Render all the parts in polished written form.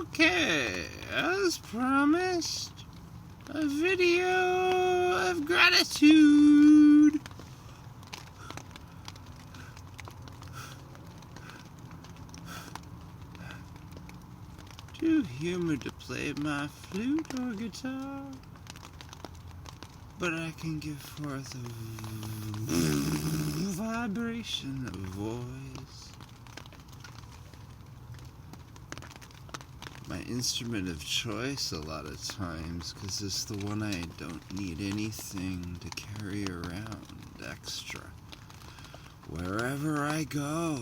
Okay, as promised, a video of gratitude. Too humid to play my flute or guitar, but I can give forth a vibration of voice. My instrument of choice a lot of times, because it's the one I don't need anything to carry around extra wherever I go.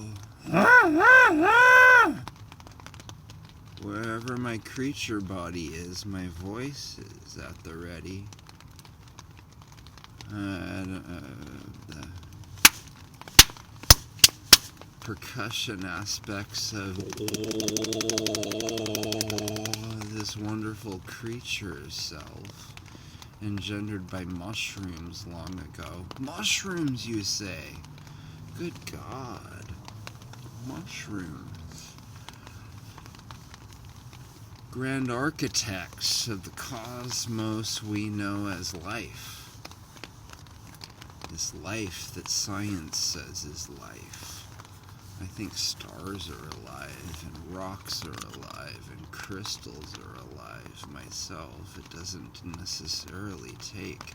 Wherever my creature body is, my voice is at the ready. The percussion aspects of this wonderful creature self, engendered by mushrooms long ago. Mushrooms, you say? Good God. Mushrooms. Grand architects of the cosmos we know as life. This life that science says is life. I think stars are alive, and rocks are alive, and crystals are alive myself. It doesn't necessarily take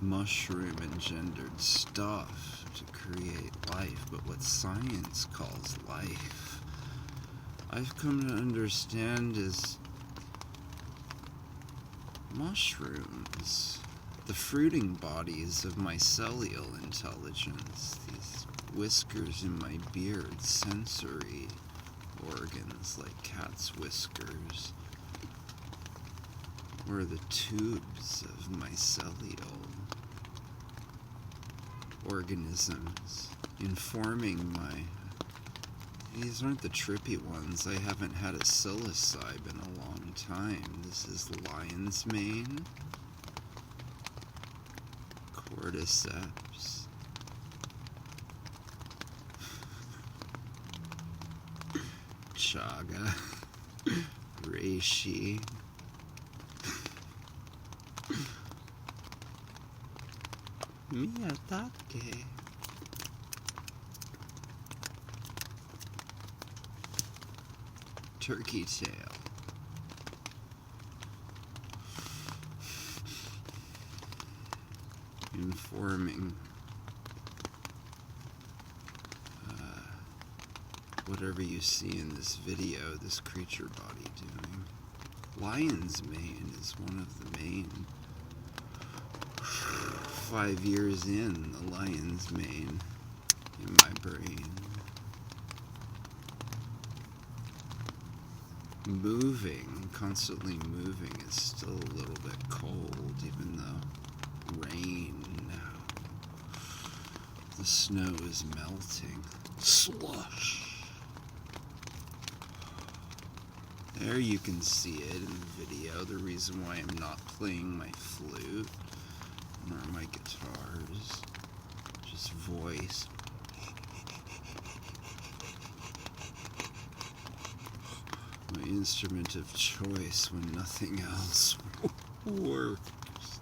mushroom-engendered stuff to create life, but what science calls life, I've come to understand is mushrooms, the fruiting bodies of my cellular intelligence, these whiskers in my beard, sensory organs like cat's whiskers, or the tubes of my cellular organisms informing my... These aren't the trippy ones. I haven't had a psilocybe in a long time. This is lion's mane, cordyceps, chaga, reishi, miyatake, turkey tail, informing whatever you see in this video, this creature body doing. Lion's mane is one of the main. 5 years in, the lion's mane in my brain. Moving, constantly moving, is still a little bit cold, even though rain now. The snow is melting. Slush! There you can see it in the video, the reason why I'm not playing my flute, nor my guitars, just voice. My instrument of choice when nothing else works.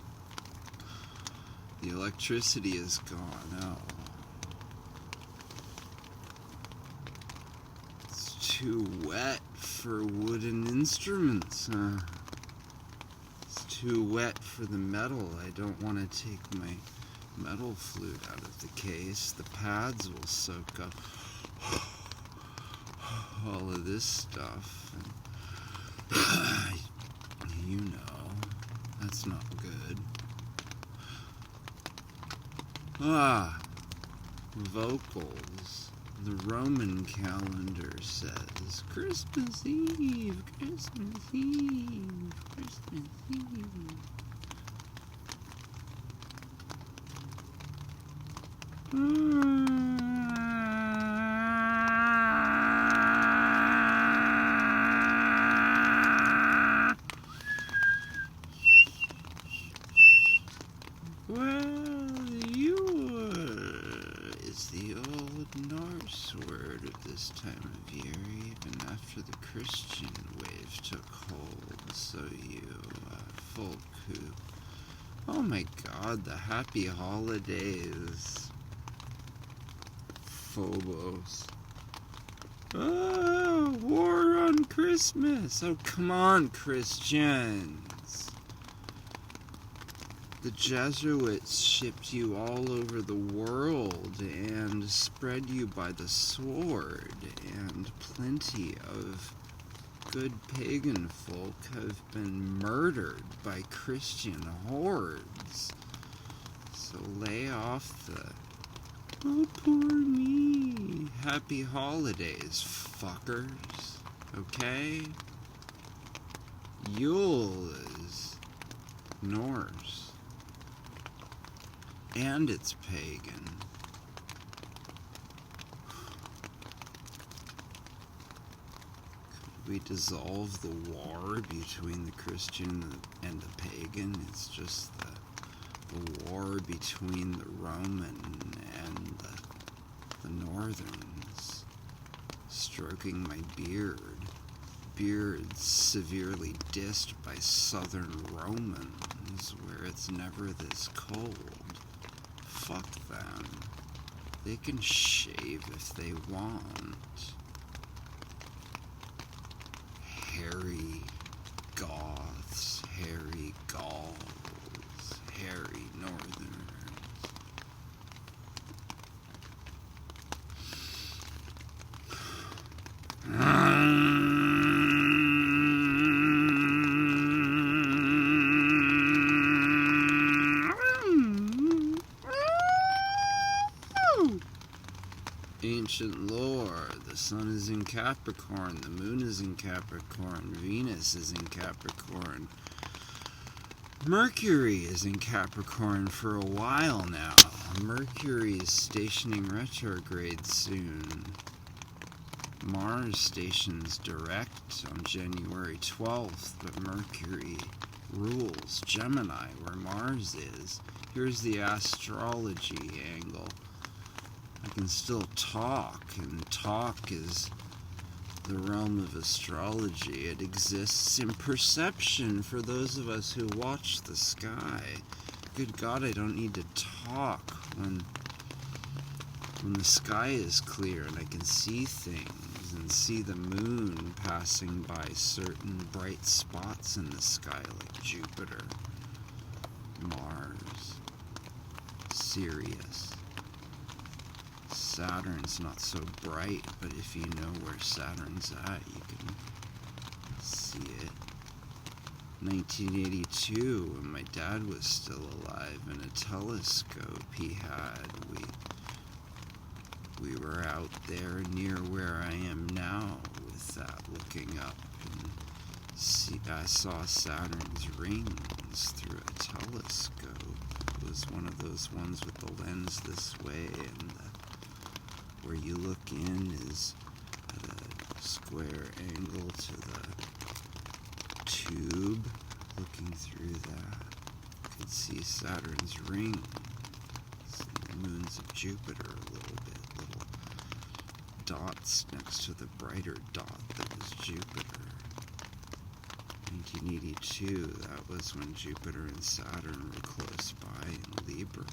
The electricity is gone out. It's too wet for wooden instruments. It's too wet for the metal. I don't want to take my metal flute out of the case. The pads will soak up all of this stuff, and you know, that's not good. Vocals. The Roman calendar says Christmas Eve, Christmas Eve, Christmas Eve. Well, Yule is the old Norse scarce word of this time of year, even after the Christian wave took hold. So you, folk who... Oh my God, the happy holidays. Phobos. Oh, war on Christmas. Oh, come on, Christians. The Jesuits shipped you all over the world and spread you by the sword, and plenty of good pagan folk have been murdered by Christian hordes. So lay off the, oh, poor me, happy holidays, fuckers, okay? Yule is Norse. And it's pagan. Could we dissolve the war between the Christian and the pagan? It's just the war between the Roman and the Northerns. Stroking my beard. Beard severely dissed by Southern Romans, where it's never this cold. Fuck them. They can shave if they want. Hairy Goths, hairy Gauls, hairy Northerners. Ancient lore, the sun is in Capricorn, the moon is in Capricorn, Venus is in Capricorn, Mercury is in Capricorn for a while now. Mercury is stationing retrograde soon. Mars stations direct on January 12th, but Mercury rules Gemini, where Mars is. Here's the astrology angle. I can still talk, and talk is the realm of astrology. It exists in perception for those of us who watch the sky. Good God, I don't need to talk when the sky is clear and I can see things and see the moon passing by certain bright spots in the sky like Jupiter, Mars, Sirius. Saturn's not so bright, but if you know where Saturn's at, you can see it. 1982, when my dad was still alive, in a telescope he had, we were out there near where I am now with that, looking up, and I saw Saturn's rings through a telescope. It was one of those ones with the lens this way, and where you look in is at a square angle to the tube. Looking through that, you can see Saturn's rings, the moons of Jupiter a little bit, little dots next to the brighter dot that was Jupiter. 1982, that was when Jupiter and Saturn were close by in Libra.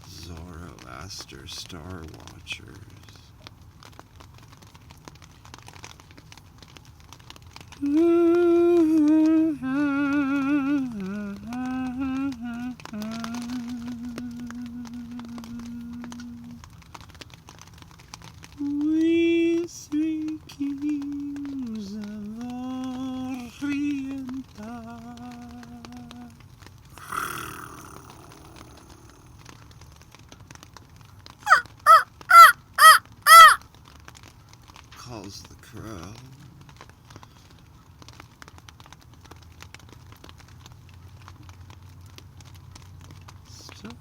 Zoroaster Star Watchers. We three kings of Orient calls the crow. Star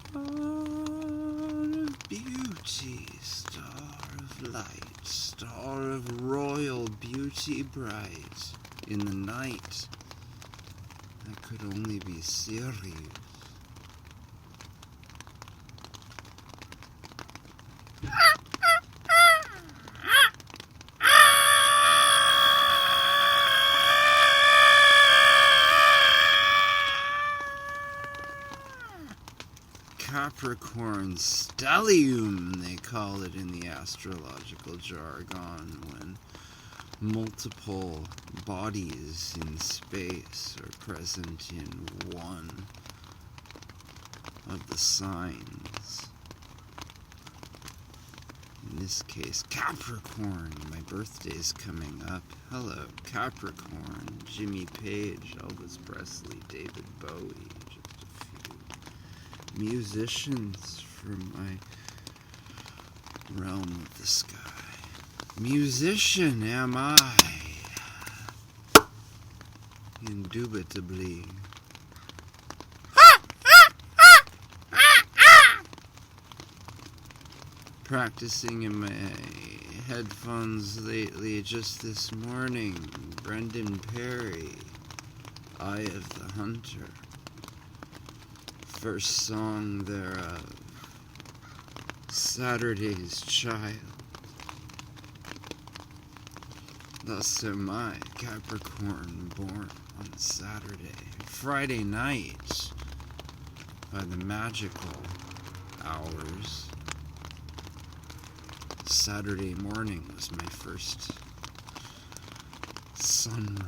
of beauty, star of light, star of royal beauty bright, in the night That could only be serious. Capricorn stellium, they call it in the astrological jargon, when multiple bodies in space are present in one of the signs. In this case, Capricorn. My birthday's coming up. Hello, Capricorn. Jimmy Page, Elvis Presley, David Bowie. Musicians from my realm of the sky. Musician am I. Indubitably. Practicing in my headphones lately, just this morning. Brendan Perry, Eye of the Hunter. First song thereof, Saturday's Child. Thus am I, Capricorn, born on Saturday. Friday night, by the magical hours. Saturday morning was my first sunrise.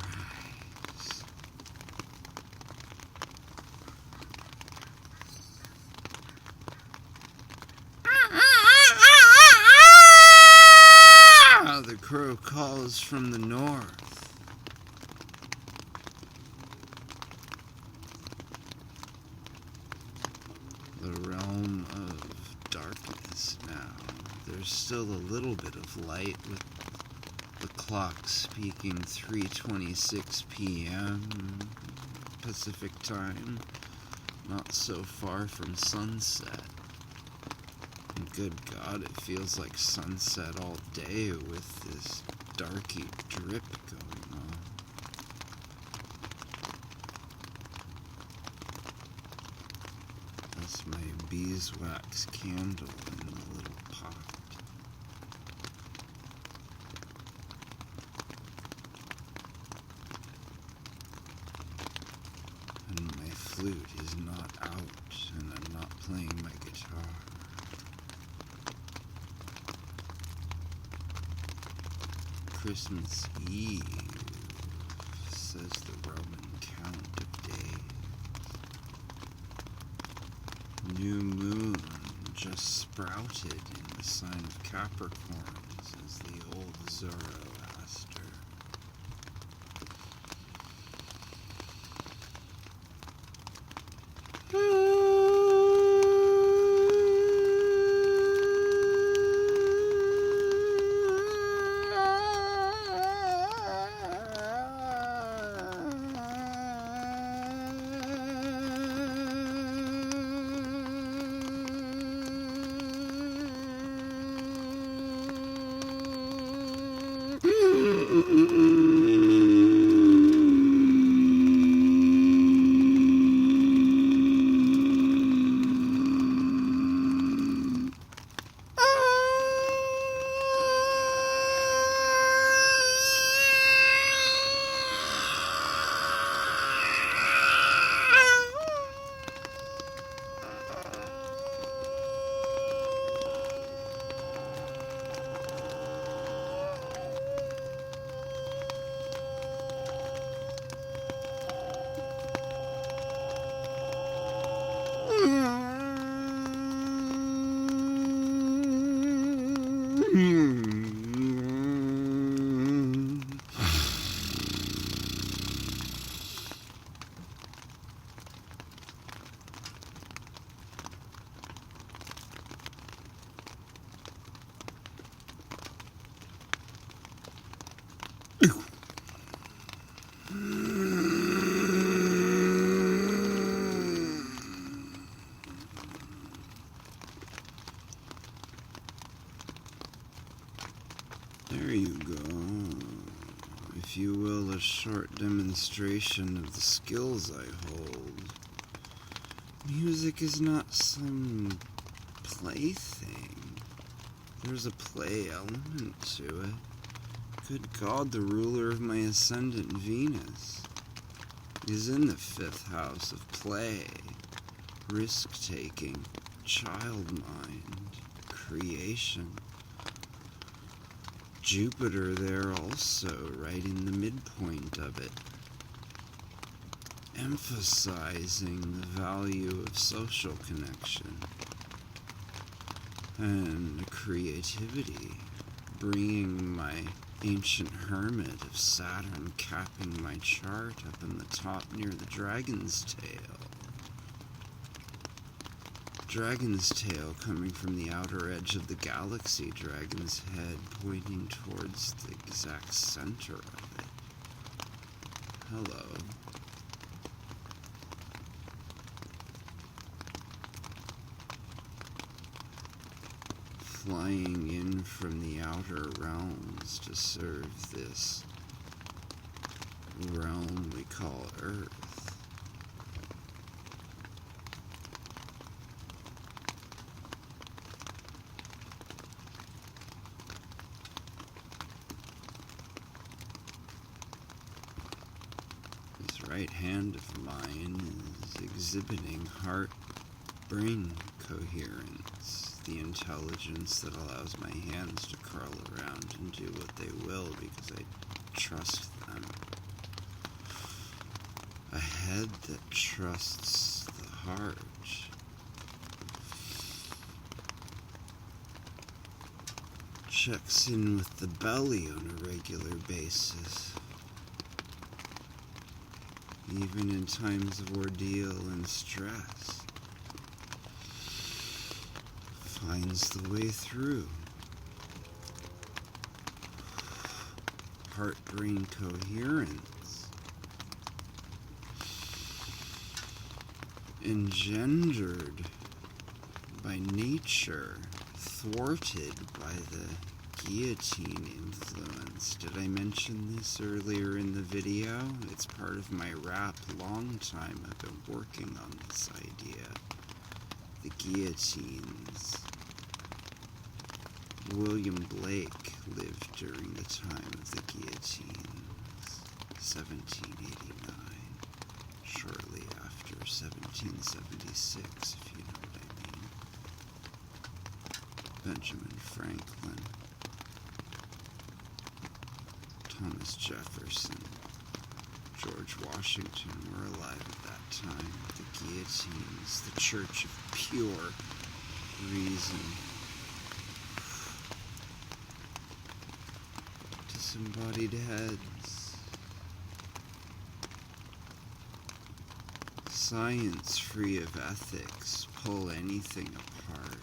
The crow calls from the north. The realm of darkness now. There's still a little bit of light with the clock speaking 3:26 p.m. Pacific time. Not so far from sunset. And good God, it feels like sunset all day with this darky drip going on. That's my beeswax candle in a little pot. And my flute is not out, and I'm not playing my guitar. Christmas Eve, says the Roman count of days. New moon just sprouted in the sign of Capricorn, says the old Zoroaster. if you will, a short demonstration of the skills I hold. Music is not some plaything. There's a play element to it. Good God, the ruler of my ascendant, Venus, is in the 5th house of play, risk-taking, child mind, creation. Jupiter there also, right in the midpoint of it, emphasizing the value of social connection and creativity, bringing my ancient hermit of Saturn capping my chart up in the top near the dragon's tail. Dragon's tail coming from the outer edge of the galaxy, dragon's head pointing towards the exact center of it. Hello. Flying in from the outer realms to serve this realm we call Earth. This right hand of mine is exhibiting heart-brain coherence. The intelligence that allows my hands to curl around and do what they will because I trust them. A head that trusts the heart. Checks in with the belly on a regular basis. Even in times of ordeal and stress. Finds the way through. Heart-brain coherence. Engendered by nature, thwarted by the guillotine influence. Did I mention this earlier in the video? It's part of my rap. Long time I've been working on this idea. The guillotines. William Blake lived during the time of the guillotines, 1789, shortly after 1776, if you know what I mean. Benjamin Franklin, Thomas Jefferson, George Washington were alive at that time. The guillotines, the church of pure reason. Disembodied heads. Science free of ethics, pull anything apart.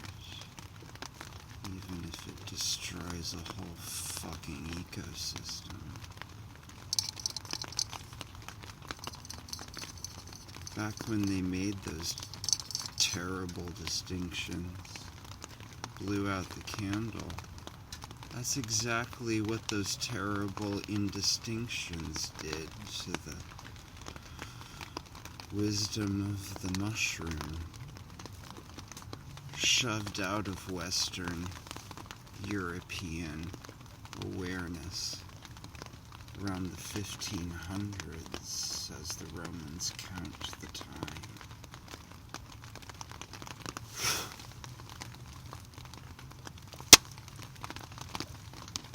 Even if it destroys a whole fucking ecosystem. Back when they made those terrible distinctions, blew out the candle, that's exactly what those terrible indistinctions did to the wisdom of the mushroom, shoved out of Western European awareness around the 1500s as the Romans count the time.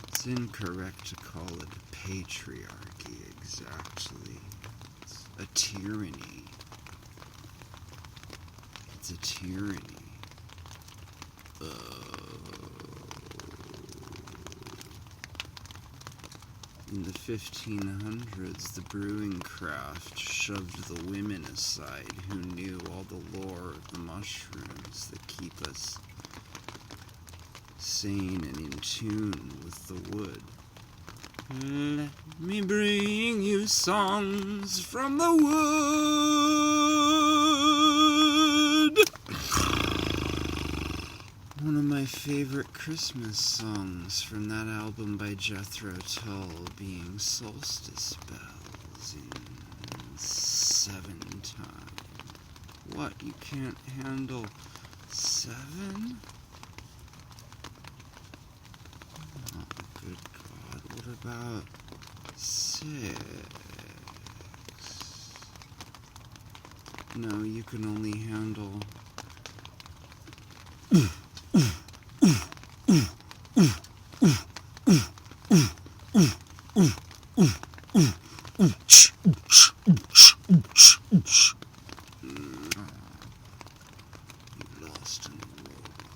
It's incorrect to call it a patriarchy exactly. It's a tyranny. It's a tyranny. In the 1500s, the brewing craft shoved the women aside who knew all the lore of the mushrooms that keep us sane and in tune with the wood. Let me bring you songs from the wood. One of my favorite Christmas songs from that album by Jethro Tull being Solstice Bells in 7 time. What, you can't handle 7? Oh, good God, what about 6? No, you can only handle... You lost in the robot.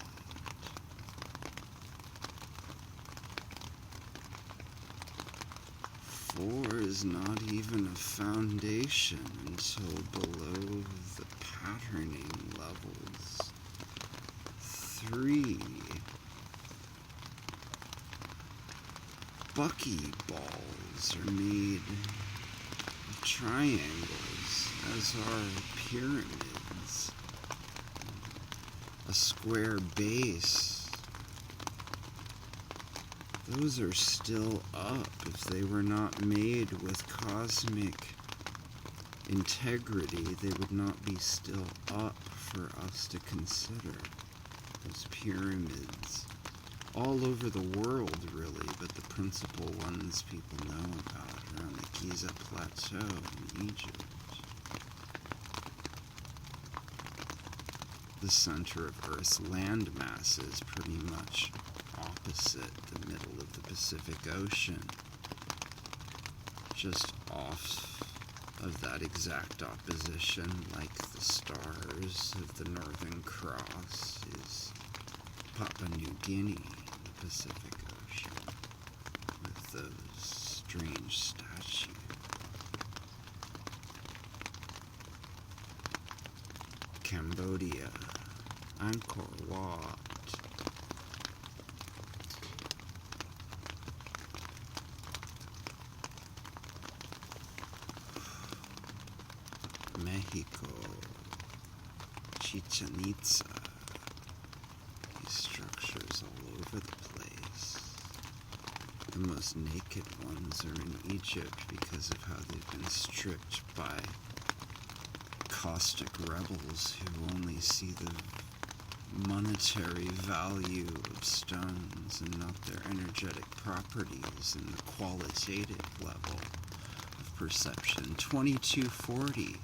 4 is not even a foundation until below the patterning levels. 3. Buckyballs are made of triangles, as are pyramids. A square base. Those are still up. If they were not made with cosmic integrity, they would not be still up for us to consider. Those pyramids. All over the world, really, but the principal ones people know about are on the Giza Plateau in Egypt. The center of Earth's landmass is pretty much opposite the middle of the Pacific Ocean. Just off of that exact opposition, like the stars of the Northern Cross, is Papua New Guinea in the Pacific Ocean, with those strange statues. Cambodia, Angkor Wat. Mexico, Chichen Itza. These structures all over the place. The most naked ones are in Egypt because of how they've been stripped by caustic rebels who only see the monetary value of stones and not their energetic properties and the qualitative level of perception. 2240.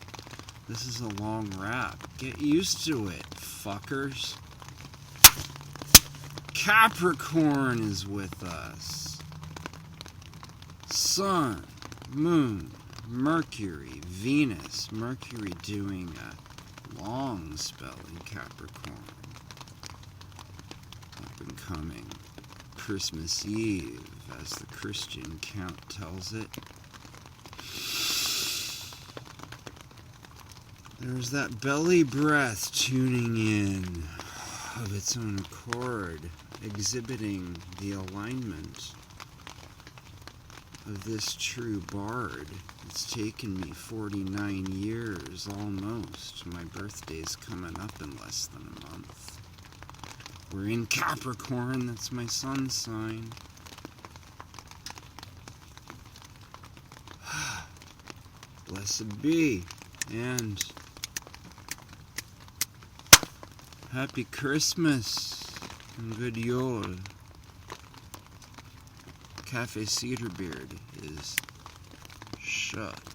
This is a long rap. Get used to it, fuckers. Capricorn is with us. Sun, Moon, Mercury, Venus. Mercury doing a long spell in Capricorn. Up and coming. Christmas Eve, as the Christian count tells it. There's that belly breath tuning in of its own accord, exhibiting the alignment of this true bard. It's taken me 49 years, almost. My birthday's coming up in less than a month. We're in Capricorn, that's my sun sign. Blessed be, and Happy Christmas and Good Yule. Cafe Cedarbeard is shut.